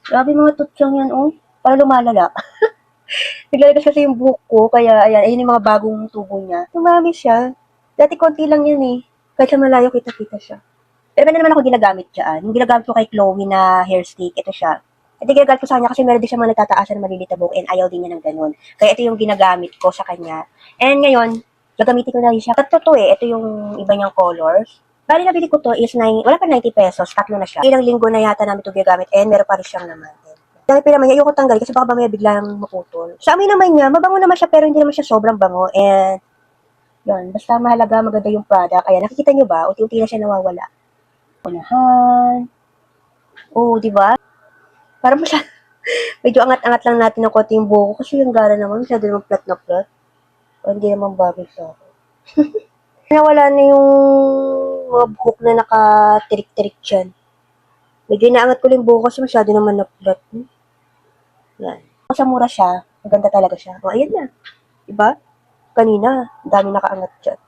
Grabe mga tutsang yan, oh. Parang lumalala. Naglalagas kasi yung buhok ko, kaya ayan, ayun yung mga bagong tubo niya. Tumami siya. Dati konti lang yan eh. Kahit sa malayo kita-kita siya. Pero meron naman ako ginagamit dyan. Yung ginagamit ko kay Chloe na hair stick, ito siya. Ito ginagamit ko sa kanya kasi meron din siya mga nagtataasan na maliliit na buhok and ayaw din niya ng ganun. Kaya ito yung ginagamit ko sa kanya. And ngayon, gagamitin ko na rin siya. Tatlo to eh. Ito yung iba niyang colors. Bali nabili ko to is wala pa 90 pesos. Tatlo na siya. Ilang linggo na yata namin ito ginagamit and meron pa rin siyang naman. Dahil pa naman, ayoko tanggal kasi baka mamaya biglang maputol. Sa amin naman niya, mabango naman siya pero hindi naman siya sobrang bango. And, yun, basta mahalaga, maganda yung product. Ayan, nakikita nyo ba? Unti-unti na siya nawawala. Unahan. Oo, di ba? Parang medyo angat-angat lang natin ng konti yung buhok ko kasi yung gara naman, masyado naman flat na flat. O, hindi naman bagay sa akin. Nawala na yung mga buhok na nakatirik-tirik dyan. Medyo inaangat ko lang yung buhok kasi masyado naman na flat. Yan. Sa mura siya, maganda talaga siya. O, ayan na. Diba? Kanina, dami nakaangat dyan.